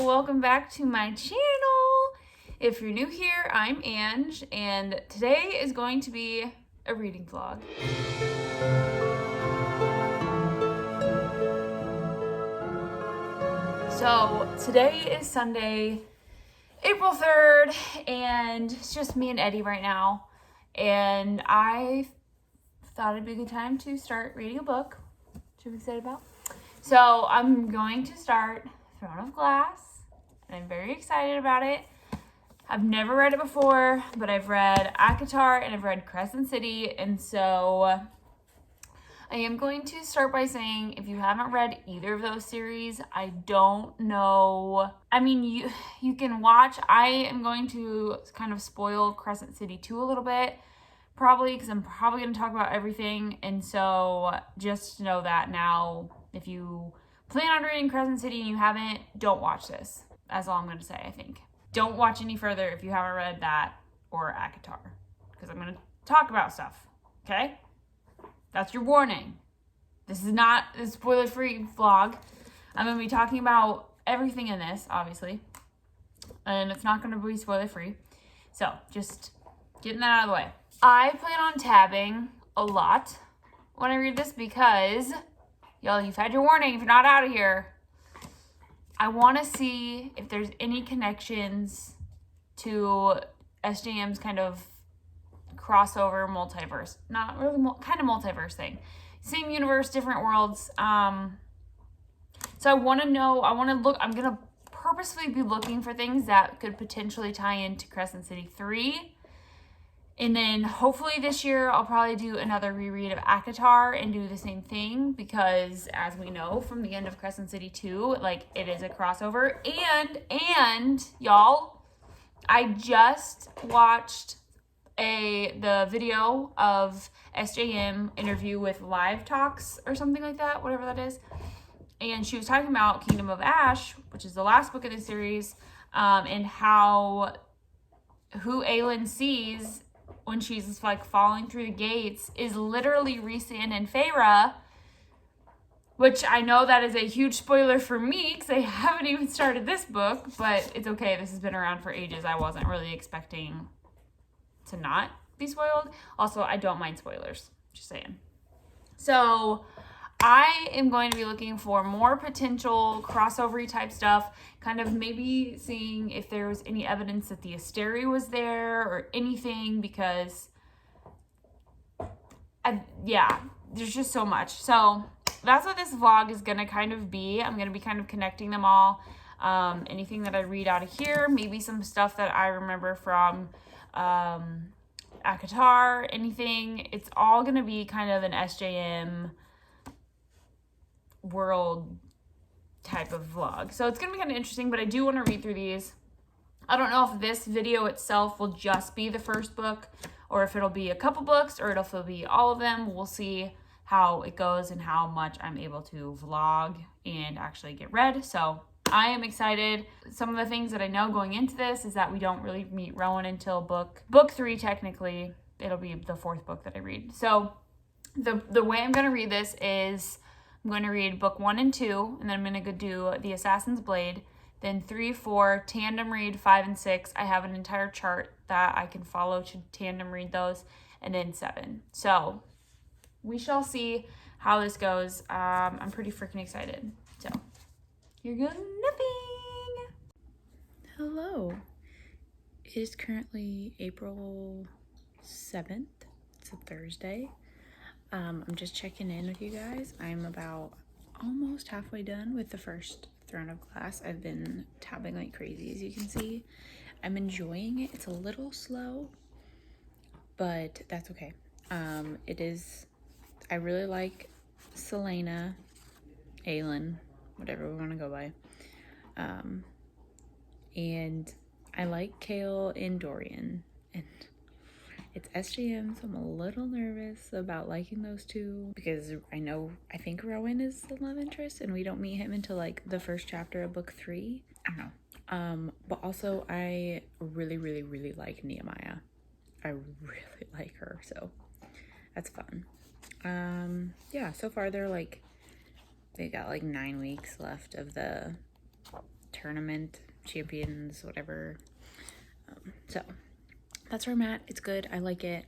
welcome back to my channel. If you're new here, I'm Ange, and today is going to be a reading vlog. So today is Sunday, April 3rd, and it's just me and Eddie right now, and I thought it'd be a good time to start reading a book, which I'm excited about. So I'm going to start Throne of Glass, and I'm very excited about it. I've never read it before, but I've read ACOTAR and I've read Crescent City, and so I am going to start by saying, if you haven't read either of those series, I don't know. I mean, you can watch. I am going to kind of spoil Crescent City 2 a little bit, probably, because I'm probably going to talk about everything, and so just know that now. If you plan on reading Crescent City and you haven't, don't watch this. That's all I'm going to say, I think. Don't watch any further if you haven't read that or ACOTAR, because I'm going to talk about stuff, okay? That's your warning. This is not a spoiler-free vlog. I'm going to be talking about everything in this, obviously, and it's not going to be spoiler-free. So, just getting that out of the way. I plan on tabbing a lot when I read this because, y'all, you've had your warning if you're not out of here. I want to see if there's any connections to SJM's kind of crossover multiverse. Not really, kind of multiverse thing. Same universe, different worlds. So I want to know, I'm going to purposefully be looking for things that could potentially tie into Crescent City 3. And then hopefully this year I'll probably do another reread of ACOTAR and do the same thing, because as we know from the end of Crescent City 2, like, it is a crossover. And y'all, I just watched the video of SJM interview with Live Talks or something like that, whatever that is. And she was talking about Kingdom of Ash, which is the last book of the series, and who Aelin sees when she's like falling through the gates is literally Rhysand and Feyre, which I know that is a huge spoiler for me because I haven't even started this book, but it's okay. This has been around for ages. I wasn't really expecting to not be spoiled. Also, I don't mind spoilers, just saying. So I am going to be looking for more potential crossover type stuff, kind of maybe seeing if there was any evidence that the Asteri was there or anything, because there's just so much. So that's what this vlog is going to kind of be. I'm going to be kind of connecting them all. Anything that I read out of here, maybe some stuff that I remember from ACOTAR, anything. It's all going to be kind of an SJM world type of vlog. So it's going to be kind of interesting, but I do want to read through these. I don't know if this video itself will just be the first book, or if it'll be a couple books, or if it'll be all of them. We'll see how it goes and how much I'm able to vlog and actually get read. So I am excited. Some of the things that I know going into this is that we don't really meet Rowan until book 3, technically. It'll be the 4th book that I read. So the way I'm going to read this is I'm going to read book 1 and 2, and then I'm going to do The Assassin's Blade, then 3, 4, tandem read 5 and 6. I have an entire chart that I can follow to tandem read those, and then 7. So we shall see how this goes. I'm pretty freaking excited. So here goes nothing. Hello. It is currently April 7th. It's a Thursday. I'm just checking in with you guys. I'm about almost halfway done with the first Throne of Glass. I've been tabbing like crazy, as you can see. I'm enjoying it. It's a little slow, but that's okay. I really like Selena, Aelin, whatever we want to go by. And I like Kale and Dorian. And it's SJM, so I'm a little nervous about liking those two, because I think Rowan is the love interest, and we don't meet him until like the first chapter of book 3. I don't know. But also I really, really, really like Nehemiah. I really like her, so that's fun. Yeah, so far they got like 9 weeks left of the tournament, champions, whatever. So that's where I'm at. It's good. I like it.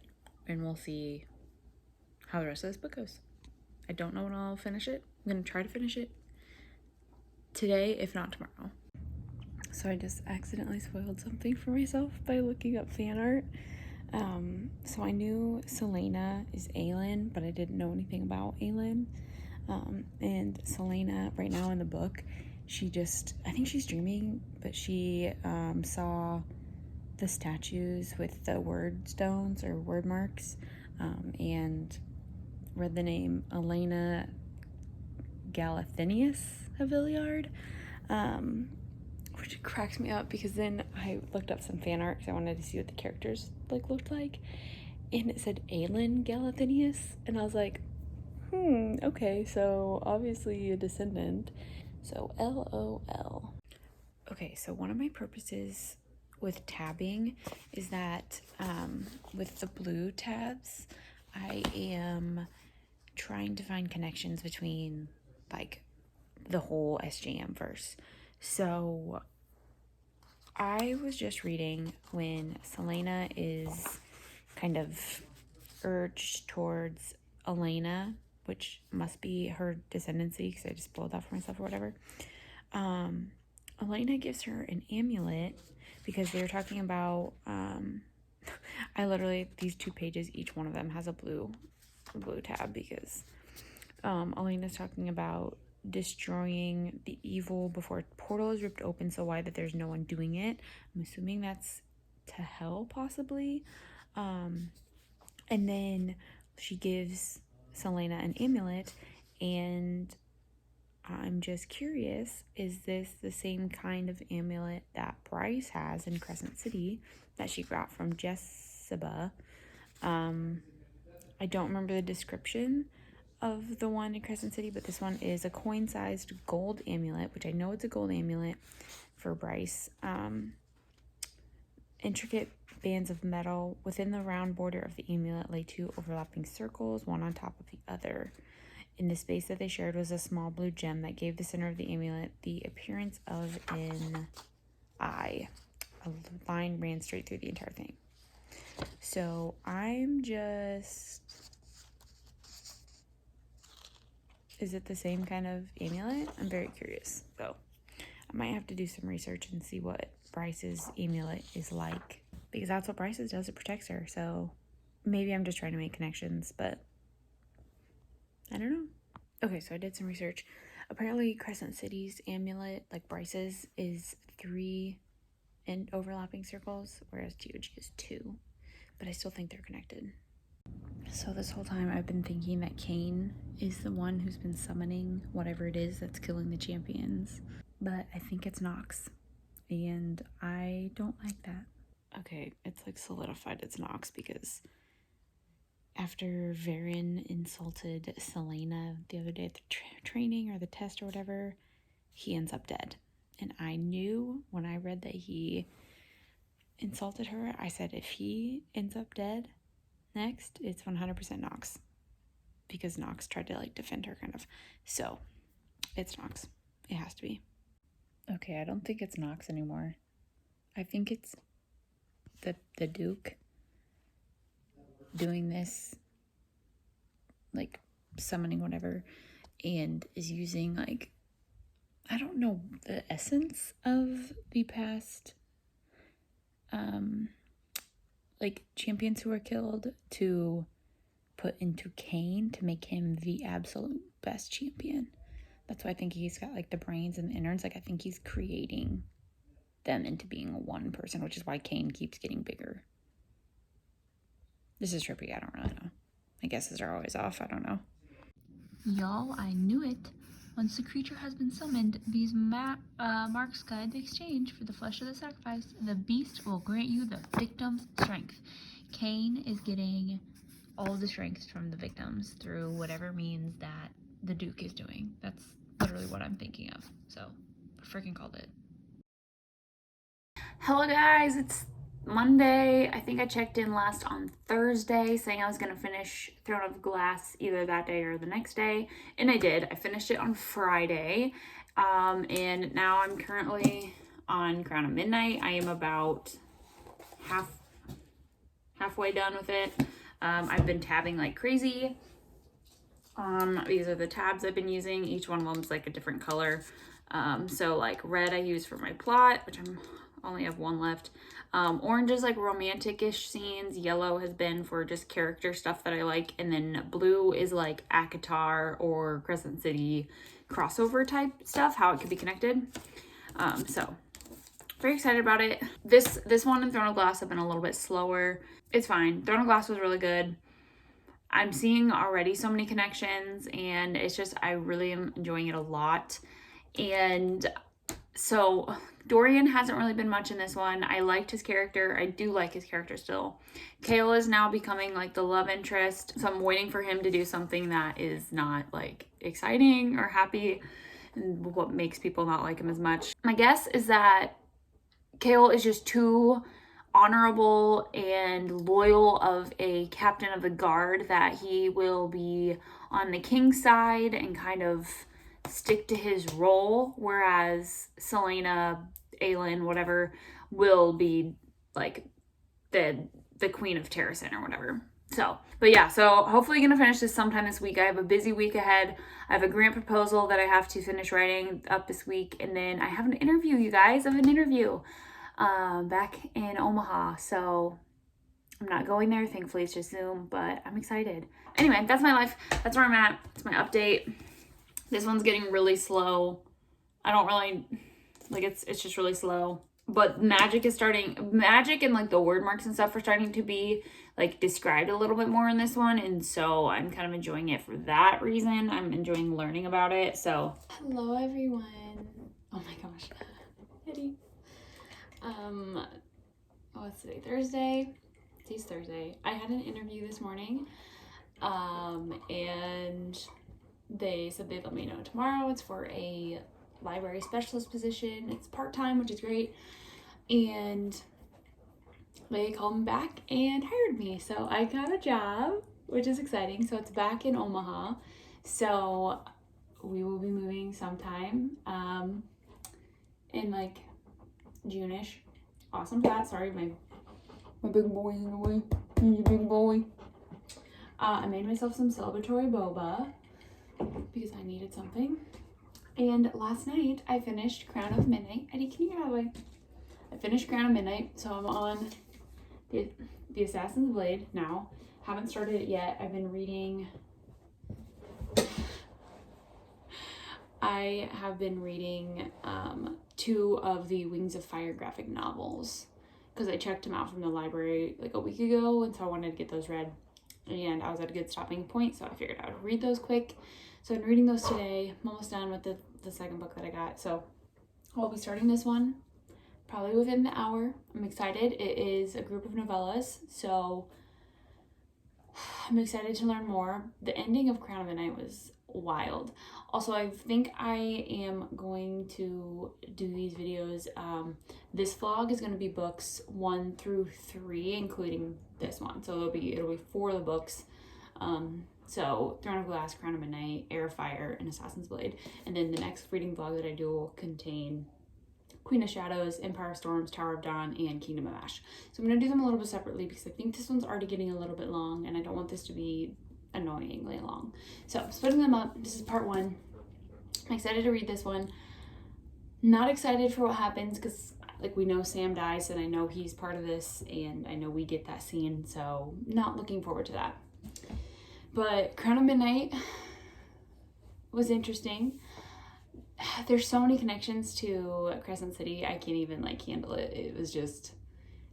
And we'll see how the rest of this book goes. I don't know when I'll finish it. I'm going to try to finish it today, if not tomorrow. So I just accidentally spoiled something for myself by looking up fan art. So I knew Selena is Aelin, but I didn't know anything about Aelin. And Selena, right now in the book, I think she's dreaming, but she saw the statues with the word stones or word marks, and read the name Elena Galathinius Haviliard, which cracks me up because then I looked up some fan art because I wanted to see what the characters looked like, and it said Aelin Galathinius, and I was like, okay, so obviously a descendant. So LOL. Okay, so one of my purposes with tabbing is that with the blue tabs, I am trying to find connections between the whole SJM verse. So I was just reading when Selena is kind of urged towards Elena, which must be her descendancy because I just pulled that for myself or whatever. Elena gives her an amulet because they were talking about I literally, these 2 pages, each one of them has a blue tab because Elena's talking about destroying the evil before a portal is ripped open so wide that there's no one doing it. I'm assuming that's to hell, possibly. And then she gives Selena an amulet, and I'm just curious, is this the same kind of amulet that Bryce has in Crescent City that she got from Jessica? I don't remember the description of the one in Crescent City, but this one is a coin-sized gold amulet, which I know it's a gold amulet for Bryce. Intricate bands of metal. Within the round border of the amulet lay 2 overlapping circles, one on top of the other. In the space that they shared was a small blue gem that gave the center of the amulet the appearance of an eye. A line ran straight through the entire thing. So I'm just... Is it the same kind of amulet? I'm very curious. So I might have to do some research and see what Bryce's amulet is like, because that's what Bryce's does. It protects her. So maybe I'm just trying to make connections, but I don't know. Okay, so I did some research. Apparently Crescent City's amulet, like Bryce's, is 3 in overlapping circles, whereas GOG is 2. But I still think they're connected. So this whole time I've been thinking that Cain is the one who's been summoning whatever it is that's killing the champions. But I think it's Nox. And I don't like that. Okay, it's solidified it's Nox because after Varen insulted Selena the other day at the training or the test or whatever, he ends up dead. And I knew when I read that he insulted her, I said if he ends up dead next, it's 100% Nox. Because Nox tried to defend her kind of. So, it's Nox. It has to be. Okay, I don't think it's Nox anymore. I think it's the Duke doing this, summoning whatever, and is using, I don't know, the essence of the past, champions who were killed to put into Cain to make him the absolute best champion. That's why I think he's got, the brains and the innards. I think he's creating them into being one person, which is why Cain keeps getting bigger. This is trippy. I don't really know. My guesses are always off. I don't know. Y'all, I knew it. Once the creature has been summoned, these marks guide the exchange for the flesh of the sacrifice. The beast will grant you the victim's strength. Cain is getting all the strength from the victims through whatever means that the Duke is doing. That's literally what I'm thinking of. So, I freaking called it. Hello guys, it's Monday. I think I checked in last on Thursday saying I was going to finish Throne of Glass either that day or the next day, and I did. I finished it on Friday. And now I'm currently on Crown of Midnight. I am about halfway done with it. I've been tabbing like crazy. These are the tabs I've been using. Each one of them is like a different color. So like red I use for my plot, which I'm only have one left. Orange is like romantic-ish scenes. Yellow has been for just character stuff that I like. And then blue is like ACOTAR or Crescent City crossover type stuff, how it could be connected. So very excited about it. This one in Throne of Glass have been a little bit slower. It's fine. Throne of Glass was really good. I'm seeing already so many connections, and it's just, I really am enjoying it a lot. And so Dorian hasn't really been much in this one. I liked his character. I do like his character still. Kale is now becoming like the love interest. So I'm waiting for him to do something that is not like exciting or happy, and what makes people not like him as much. My guess is that Kale is just too honorable and loyal of a captain of the guard that he will be on the king's side and kind of stick to his role, whereas Selena, Aelin, whatever, will be like the queen of Terrasen or whatever. So, but yeah, so hopefully gonna finish this sometime this week. I have a busy week ahead. I have a grant proposal that I have to finish writing up this week, and then I have an interview, you guys. I have an interview back in Omaha, so I'm not going there. Thankfully, it's just Zoom, but I'm excited. Anyway, that's my life. That's where I'm at. It's my update. This one's getting really slow. I don't really, like, it's just really slow. But magic and like the word marks and stuff are starting to be like described a little bit more in this one. And so I'm kind of enjoying it for that reason. I'm enjoying learning about it. So hello everyone. Oh my gosh. Eddie. What's today? Thursday? Today's Thursday. I had an interview this morning. And they said they'd let me know tomorrow. It's for a library specialist position. It's part-time, which is great. And they called me back and hired me. So I got a job, which is exciting. So it's back in Omaha. So we will be moving sometime in like June-ish. Awesome cat. Sorry, my big boy's in the way. He's a big boy. I made myself some celebratory boba because I needed something. And last night I finished Crown of Midnight. Eddie, can you get out of the way? I finished Crown of Midnight, so I'm on the Assassin's Blade now. Haven't started it yet. I've been reading. I have been reading 2 of the Wings of Fire graphic novels because I checked them out from the library like a week ago, and so I wanted to get those read. And I was at a good stopping point, so I figured I would read those quick. So I'm reading those today. I'm almost done with the second book that I got. So I'll be starting this one probably within the hour. I'm excited. It is a group of novellas, so I'm excited to learn more. The ending of Crown of the Night was wild. Also, I think I am going to do these videos. This vlog is going to be books 1 through 3, including this one. So it'll be 4 of the books. So Throne of Glass, Crown of Midnight, Air of Fire, and Assassin's Blade. And then the next reading vlog that I do will contain Queen of Shadows, Empire of Storms, Tower of Dawn, and Kingdom of Ash. So I'm going to do them a little bit separately because I think this one's already getting a little bit long and I don't want this to be annoyingly long. So I'm splitting them up. This is part 1. I'm excited to read this one. Not excited for what happens because like we know Sam dies and I know he's part of this and I know we get that scene, so not looking forward to that. But Crown of Midnight was interesting. There's so many connections to Crescent City. I can't even like handle it. It was just,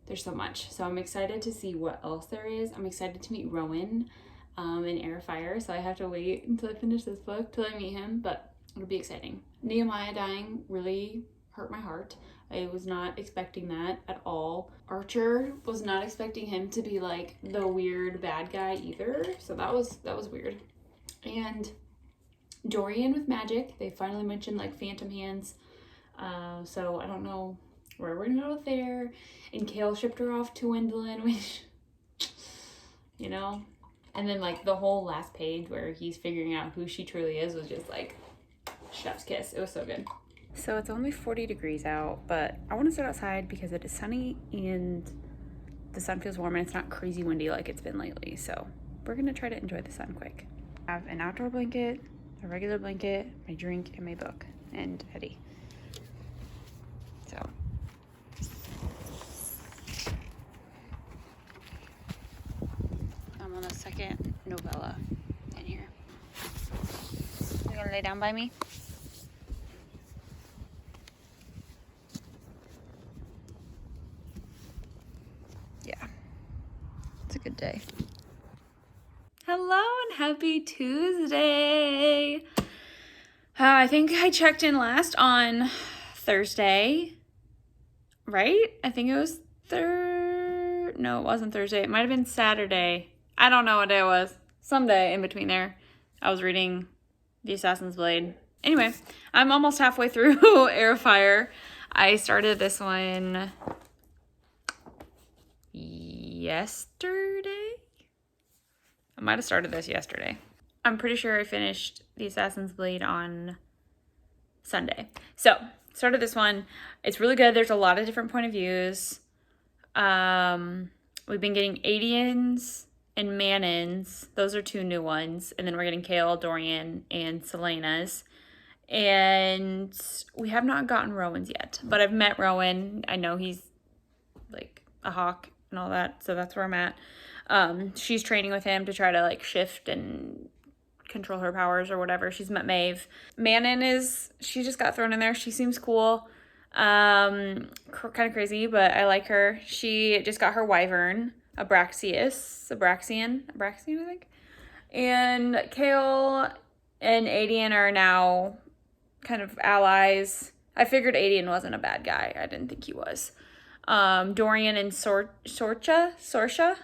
there's so much. So I'm excited to see what else there is. I'm excited to meet Rowan in Air of Fire. So I have to wait until I finish this book till I meet him, but it'll be exciting. Nehemiah dying really hurt my heart. I was not expecting that at all. Archer was not expecting him to be like the weird bad guy either. So that was weird. And Dorian with magic. They finally mentioned like phantom hands. So I don't know where we're gonna go with there. And Kale shipped her off to Wendolyn, which, you know. And then like the whole last page where he's figuring out who she truly is was just like chef's kiss. It was so good. So it's only 40 degrees out, but I want to sit outside because it is sunny and the sun feels warm and it's not crazy windy like it's been lately. So we're going to try to enjoy the sun quick. I have an outdoor blanket, a regular blanket, my drink, and my book, and Eddie. So I'm on the second novella in here. You gonna lay down by me? Yeah, it's a good day. Hello and happy Tuesday. I think I checked in last on Thursday, right? I think it was No, it wasn't Thursday. It might have been Saturday. I don't know what day it was. Some day in between there. I was reading The Assassin's Blade. Anyway, I'm almost halfway through Air of Fire. I started this one yesterday. I might have started this yesterday. I'm pretty sure I finished The Assassin's Blade on Sunday. So, started this one. It's really good. There's a lot of different point of views. We've been getting Adians and Manons. Those are 2 new ones. And then we're getting Kale, Dorian, and Selena's. And we have not gotten Rowan's yet. But I've met Rowan. I know he's like a hawk and all that. So that's where I'm at. She's training with him to try to like shift and control her powers or whatever. She's met Maeve. Manon she just got thrown in there. She seems cool. Kind of crazy, but I like her. She just got her wyvern, Abraxian, I think. And Kale and Adian are now kind of allies. I figured Adian wasn't a bad guy. I didn't think he was. Dorian and Sorsha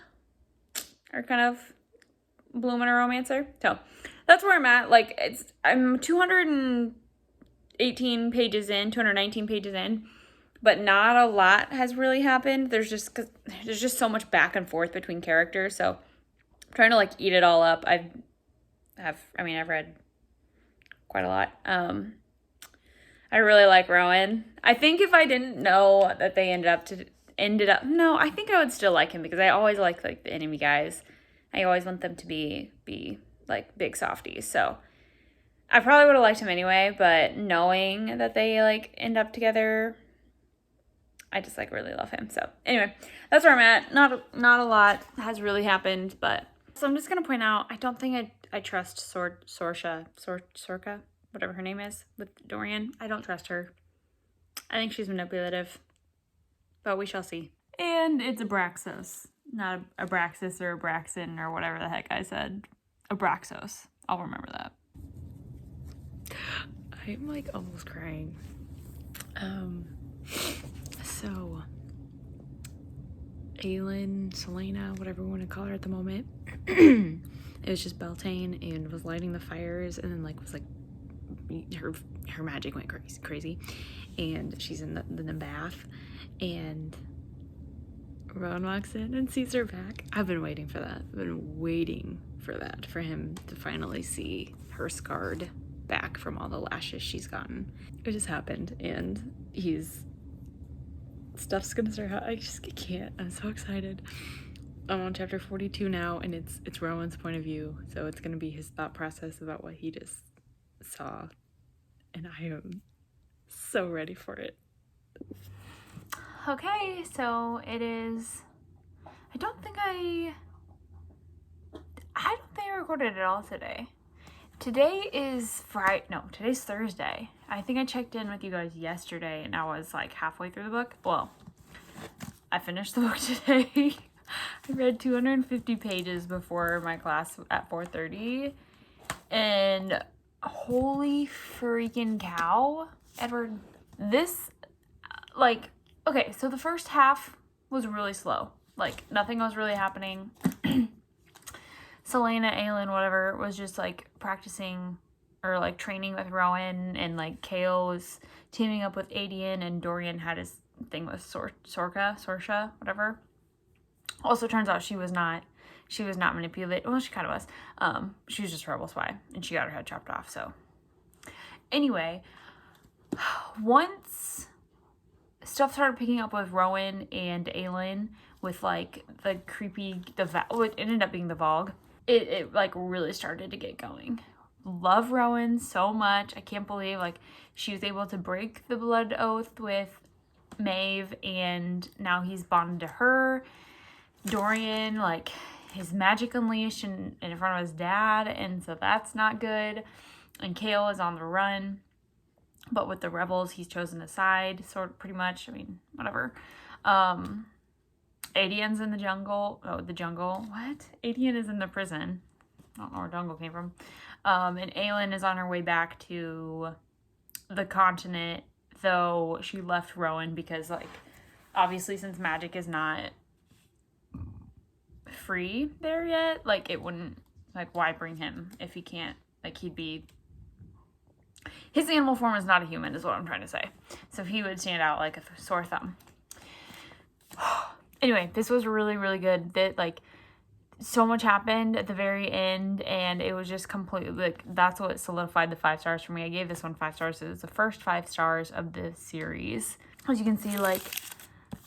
are kind of blooming a romancer. So that's where I'm at. Like, I'm 219 pages in, but not a lot has really happened. There's just so much back and forth between characters. So I'm trying to like eat it all up. I've read quite a lot. I really like Rowan. I think if I didn't know that they no, I think I would still like him because I always like the enemy guys. I always want them to be like big softies. So I probably would have liked him anyway, but knowing that they like end up together, I just like really love him. So anyway, that's where I'm at. Not a lot has really happened, but so I'm just gonna point out I don't think I trust Sorka, whatever her name is, with Dorian. I don't trust her. I think she's manipulative, but we shall see. And it's Abraxos, not Abraxas or Abraxan or whatever the heck I said. Abraxos. I'll remember that. I'm like almost crying. So Aelin, Selena, whatever we want to call her at the moment, it was just Beltane and was lighting the fires, and then was her magic went crazy, and she's in the bath, and Rowan walks in and sees her back. I've been waiting for that. I've been waiting for that, for him to finally see her scarred back from all the lashes she's gotten. It just happened, and stuff's gonna start out. I can't. I'm so excited. I'm on chapter 42 now, and it's Rowan's point of view, so it's gonna be his thought process about what he just saw, and I am so ready for it. Okay, so it is. I don't think I recorded it all today. Today is Friday. No, today's Thursday. I think I checked in with you guys yesterday, and I was like halfway through the book. Well, I finished the book today. I read 250 pages before my class at 4:30, and holy freaking cow, Edward, this, okay, so the first half was really slow. Nothing was really happening. Selena, Aelin, whatever, was just practicing or training with Rowan, and Kale was teaming up with Adian, and Dorian had his thing with Sorsha, whatever. Also turns out she was not manipulated. Well, she kind of was. She was just a rebel spy, and she got her head chopped off. So Anyway, once stuff started picking up with Rowan and Aelin with like the creepy, it ended up being the Vogue. It like really started to get going. Love Rowan so much. I can't believe like she was able to break the blood oath with Maeve, and now he's bonded to her. Dorian, like, his magic unleashed in front of his dad, and so that's not good. And Kale is on the run, but with the rebels, he's chosen a side, sort of, pretty much. I mean, whatever. Adian's in the jungle. Oh, the jungle. What? Adian is in the prison. I don't know where jungle came from. And Aelin is on her way back to the continent, though she left Rowan because, like, obviously since magic is not free there yet, like, it wouldn't, like, why bring him if he can't, like, he'd be, his animal form is not a human is what I'm trying to say. So he would stand out like a sore thumb. Anyway, this was really, really good. That, like, so much happened at the very end, and it was just completely, like, that's what solidified the 5 stars for me. I gave this one 5 stars. It was the first 5 stars of the series. As you can see, like,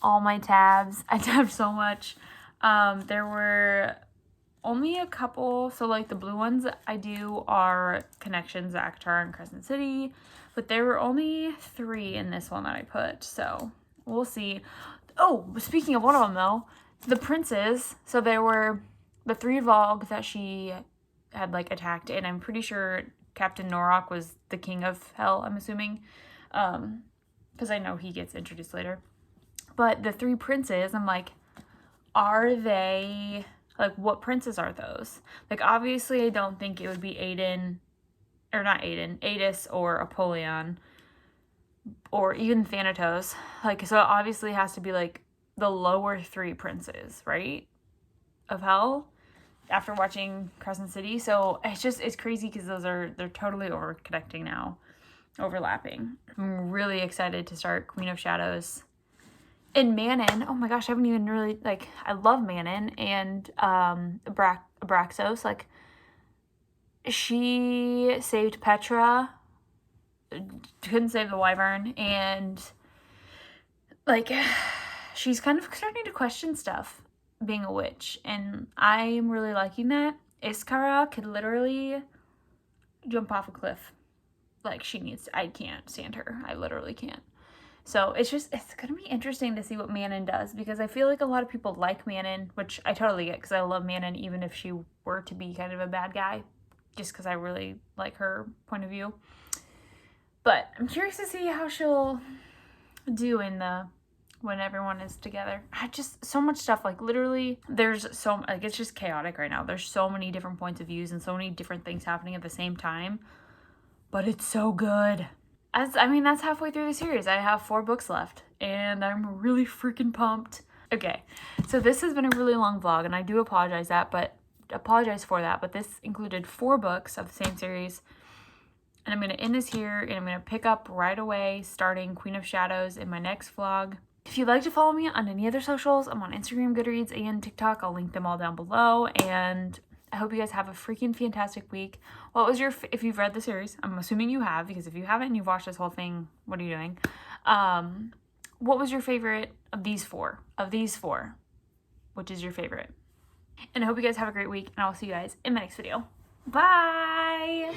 all my tabs, I tabbed so much. There were only a couple, so, like, the blue ones I do are Connections, Akhtar, and Crescent City, but there were only 3 in this one that I put, so we'll see. Oh, speaking of one of them, though, the princes, so there were the 3 Vogue that she had, like, attacked, and I'm pretty sure Captain Norok was the king of hell, I'm assuming, because I know he gets introduced later. But the 3 princes, I'm like, are they, like, what princes are those? Like, obviously, I don't think it would be Adis or Apollyon, or even Thanatos. Like, so it obviously has to be, like, the lower 3 princes, right? Of hell, after watching Crescent City. So it's crazy because they're totally over-connecting now, overlapping. I'm really excited to start Queen of Shadows. And Manon, oh my gosh, I haven't even really, like, I love Manon and Abraxos. Like, she saved Petra, couldn't save the Wyvern, and, like, she's kind of starting to question stuff, being a witch, and I'm really liking that. Iskara could literally jump off a cliff. Like, I can't stand her. I literally can't. So it's going to be interesting to see what Manon does, because I feel like a lot of people like Manon, which I totally get, because I love Manon even if she were to be kind of a bad guy, just because I really like her point of view. But I'm curious to see how she'll do when everyone is together. So much stuff, like, literally there's like, it's just chaotic right now. There's so many different points of views and so many different things happening at the same time, but it's so good. That's halfway through the series. I have 4 books left, and I'm really freaking pumped. Okay, so this has been a really long vlog, and I do apologize for that, but this included 4 books of the same series, and I'm going to end this here, and I'm going to pick up right away, starting Queen of Shadows in my next vlog. If you'd like to follow me on any other socials, I'm on Instagram, Goodreads, and TikTok. I'll link them all down below, and I hope you guys have a freaking fantastic week. If you've read the series, I'm assuming you have, because if you haven't and you've watched this whole thing, what are you doing? What was your favorite of these 4? Which is your favorite? And I hope you guys have a great week, and I'll see you guys in the next video. Bye!